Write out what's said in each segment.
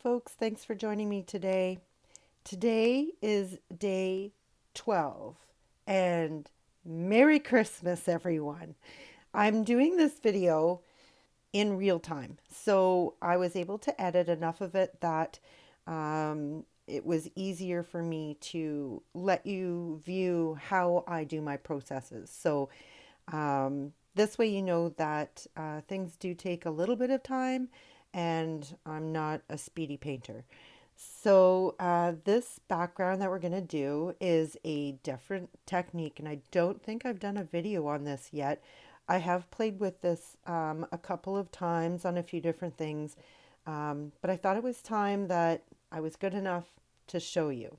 folks. Thanks for joining me today. Today is day 12, and Merry Christmas, everyone. I'm doing this video in real time, so I was able to edit enough of it that it was easier for me to let you view how I do my processes. This way, you know that things do take a little bit of time, and I'm not a speedy painter. This background that we're going to do is a different technique, and I don't think I've done a video on this yet. I have played with this a couple of times on a few different things, but I thought it was time that I was good enough to show you.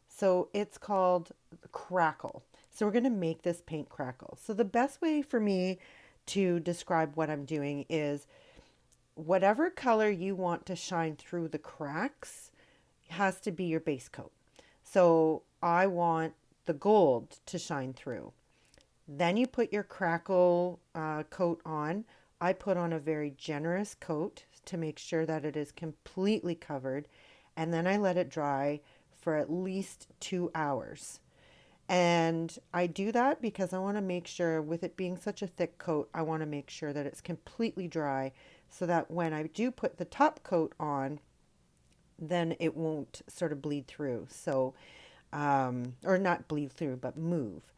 So it's called Crackle. So we're going to make this paint crackle. So the best way for me to describe what I'm doing is whatever color you want to shine through the cracks has to be your base coat. So I want the gold to shine through. Then you put your crackle coat on. I put on a very generous coat to make sure that it is completely covered. And then I let it dry for at least 2 hours. And I do that because I want to make sure, with it being such a thick coat, I want to make sure that it's completely dry so that when I do put the top coat on, then it won't sort of bleed through. Or not bleed through, but move.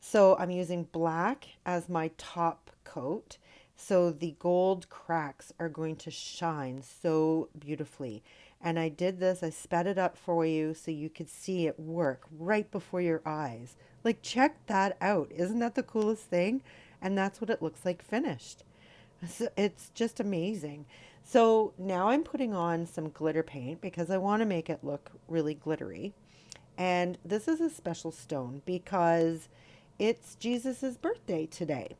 So I'm using black as my top coat. So the gold cracks are going to shine so beautifully. And I did this, I sped it up for you so you could see it work right before your eyes. Like, check that out. Isn't that the coolest thing? And that's what it looks like finished. So it's just amazing. So now I'm putting on some glitter paint because I want to make it look really glittery. And this is a special stone because it's Jesus's birthday today.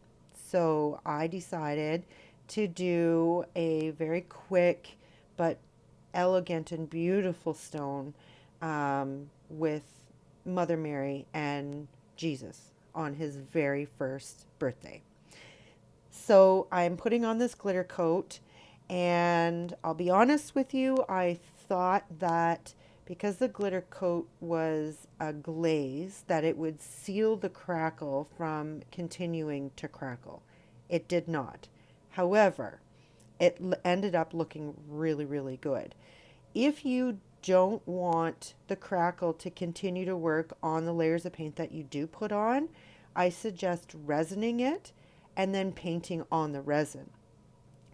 So I decided to do a very quick but elegant and beautiful stone with Mother Mary and Jesus on his very first birthday. So I'm putting on this glitter coat, and I'll be honest with you, I thought that because the glitter coat was a glaze, that it would seal the crackle from continuing to crackle. It did not. However, it ended up looking really, really good. If you don't want the crackle to continue to work on the layers of paint that you do put on, I suggest resining it and then painting on the resin.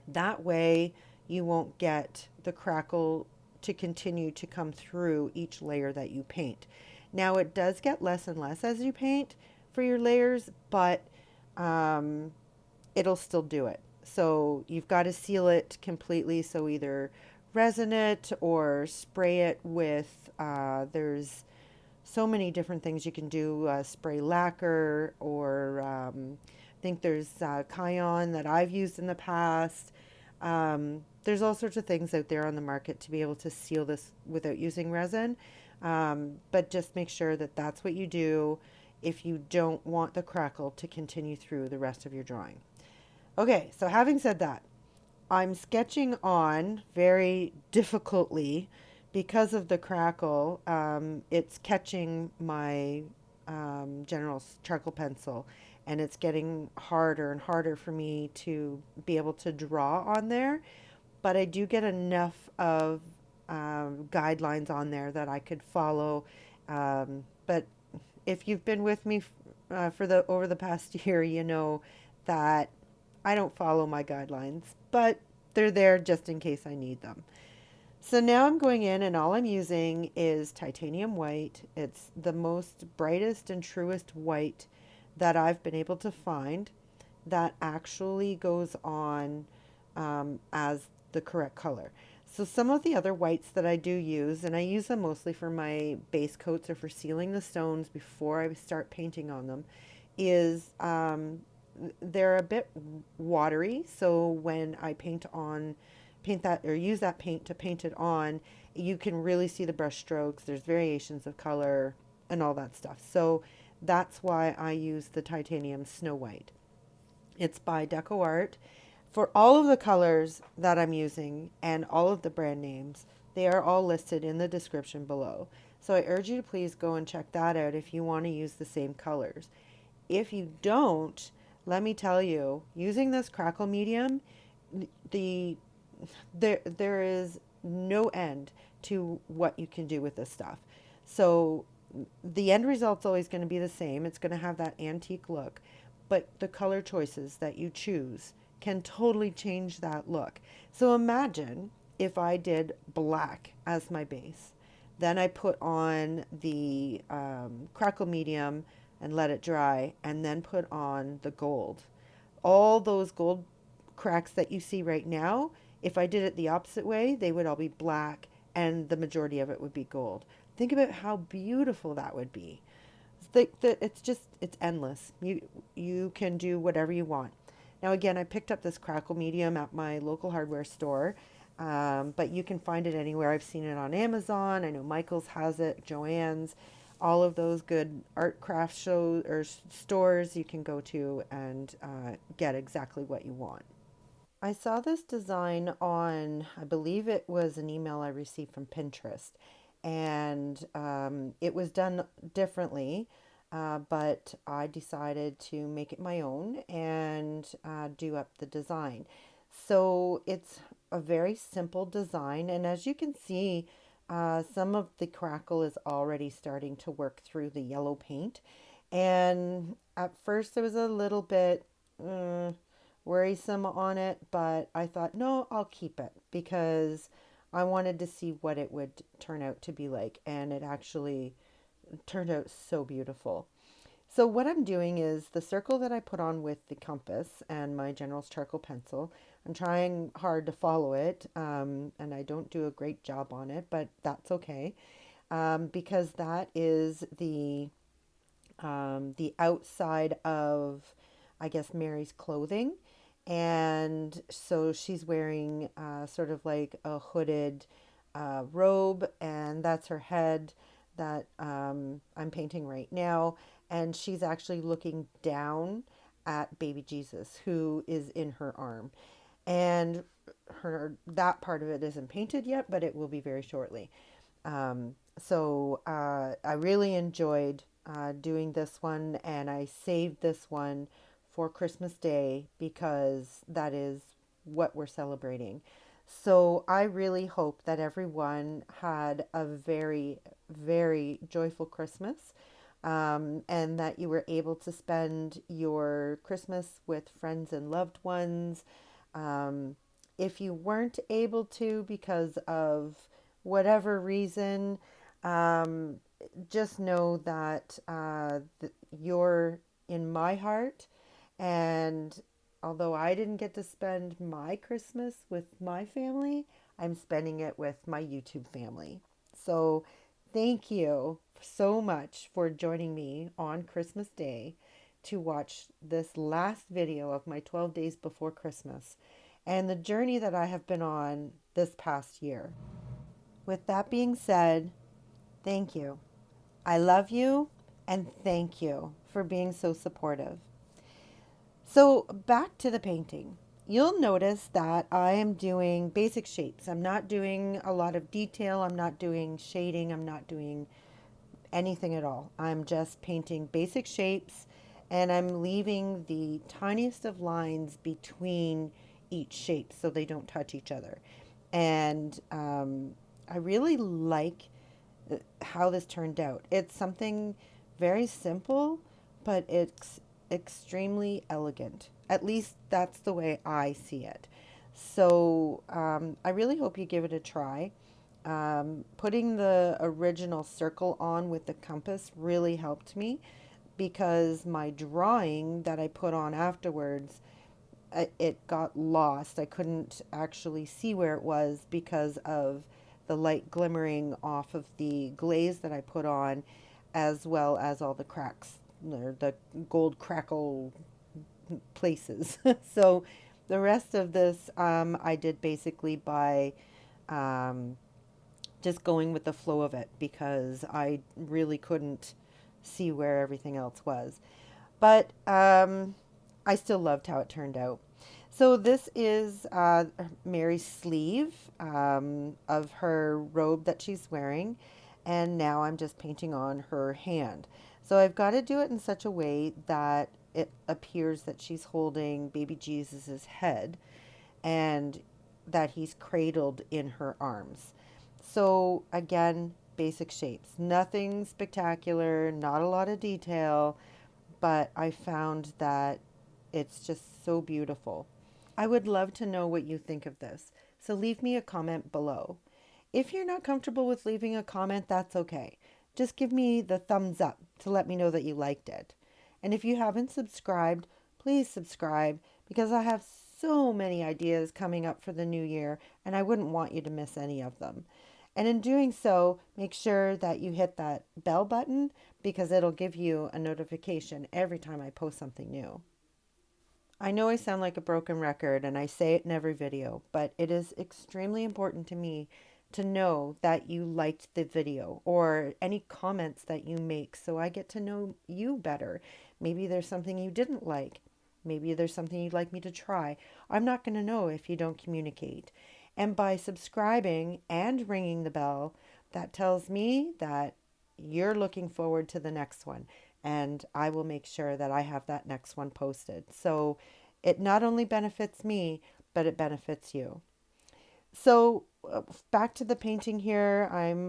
That way you won't get the crackle to continue to come through each layer that you paint. Now it does get less and less as you paint for your layers, but it'll still do it. So you've got to seal it completely. So either resin it or spray it with, there's so many different things you can do. Spray lacquer, or I think there's Cayenne that I've used in the past. There's all sorts of things out there on the market to be able to seal this without using resin. But just make sure that that's what you do if you don't want the crackle to continue through the rest of your drawing. Okay, so having said that, I'm sketching on very difficultly because of the crackle. It's catching my general charcoal pencil, and it's getting harder and harder for me to be able to draw on there. But I do get enough of guidelines on there that I could follow. But if you've been with me for the over the past year, you know that I don't follow my guidelines, but they're there just in case I need them. So now I'm going in, and all I'm using is titanium white. It's the most brightest and truest white that I've been able to find that actually goes on as the correct color. So some of the other whites that I do use, and I use them mostly for my base coats or for sealing the stones before I start painting on them, is they're a bit watery. So when I paint that or use that paint to paint it on, you can really see the brush strokes. There's variations of color and all that stuff. So that's why I use the titanium snow white. It's by DecoArt. For all of the colors that I'm using and all of the brand names, They are all listed in the description below. So I urge you to please go and check that out if you want to use the same colors. If you don't, let me tell you, using this Crackle medium, the there is no end to what you can do with this stuff. So the end result's always going to be the same. It's going to have that antique look, but the color choices that you choose can totally change that look. So imagine if I did black as my base. Then I put on the Crackle medium and let it dry, and then put on the gold. All those gold cracks that you see right now, if I did it the opposite way, they would all be black and the majority of it would be gold. Think about how beautiful that would be. It's endless. You can do whatever you want. Now again, I picked up this Crackle medium at my local hardware store, but you can find it anywhere. I've seen it on Amazon. I know Michael's has it, Joann's, all of those good art craft shows or stores you can go to and get exactly what you want. I saw this design on, I believe it was an email I received from Pinterest, and it was done differently, but I decided to make it my own and do up the design. So it's a very simple design, and as you can see, some of the crackle is already starting to work through the yellow paint. And at first there was a little bit worrisome on it, but I thought, no, I'll keep it because I wanted to see what it would turn out to be like. And it actually turned out so beautiful. So what I'm doing is the circle that I put on with the compass and my General's charcoal pencil, I'm trying hard to follow it, and I don't do a great job on it, but that's okay, because that is the outside of, I guess, Mary's clothing. And so she's wearing sort of like a hooded robe, and that's her head that I'm painting right now. And she's actually looking down at baby Jesus, who is in her arm. And that part of it isn't painted yet, but it will be very shortly. I really enjoyed doing this one, and I saved this one for Christmas Day because that is what we're celebrating. So I really hope that everyone had a very, very joyful Christmas, and that you were able to spend your Christmas with friends and loved ones. If you weren't able to because of whatever reason, just know that you're in my heart. And although I didn't get to spend my Christmas with my family, I'm spending it with my YouTube family. So thank you so much for joining me on Christmas Day to watch this last video of my 12 days before Christmas and the journey that I have been on this past year. With that being said, thank you. I love you, and thank you for being so supportive. So back to the painting. You'll notice that I am doing basic shapes. I'm not doing a lot of detail. I'm not doing shading. I'm not doing anything at all. I'm just painting basic shapes, and I'm leaving the tiniest of lines between each shape so they don't touch each other. And I really like how this turned out. It's something very simple, but it's extremely elegant. At least that's the way I see it. So I really hope you give it a try. Putting the original circle on with the compass really helped me because my drawing that I put on afterwards, it got lost. I couldn't actually see where it was because of the light glimmering off of the glaze that I put on, as well as all the cracks, or the gold crackle places. So the rest of this I did basically by just going with the flow of it because I really couldn't see where everything else was. But I still loved how it turned out. So this is Mary's sleeve of her robe that she's wearing, and now I'm just painting on her hand. So I've got to do it in such a way that it appears that she's holding baby Jesus's head and that he's cradled in her arms. So again, basic shapes, nothing spectacular, not a lot of detail, but I found that it's just so beautiful. I would love to know what you think of this, so leave me a comment below. If you're not comfortable with leaving a comment, that's okay. Just give me the thumbs up to let me know that you liked it. And if you haven't subscribed, please subscribe because I have so many ideas coming up for the new year and I wouldn't want you to miss any of them. And in doing so, make sure that you hit that bell button because it'll give you a notification every time I post something new. I know I sound like a broken record and I say it in every video, but it is extremely important to me to know that you liked the video or any comments that you make so I get to know you better. Maybe there's something you didn't like. Maybe there's something you'd like me to try. I'm not going to know if you don't communicate. And by subscribing and ringing the bell, that tells me that you're looking forward to the next one. And I will make sure that I have that next one posted. So it not only benefits me, but it benefits you. So back to the painting here. I'm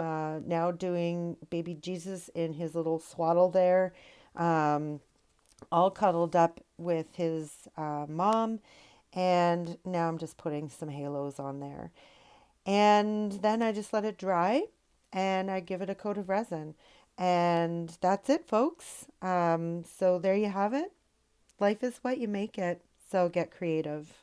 now doing baby Jesus in his little swaddle there, um, all cuddled up with his mom. And now I'm just putting some halos on there. And then I just let it dry and I give it a coat of resin. And that's it, folks. So there you have it. Life is what you make it. So get creative.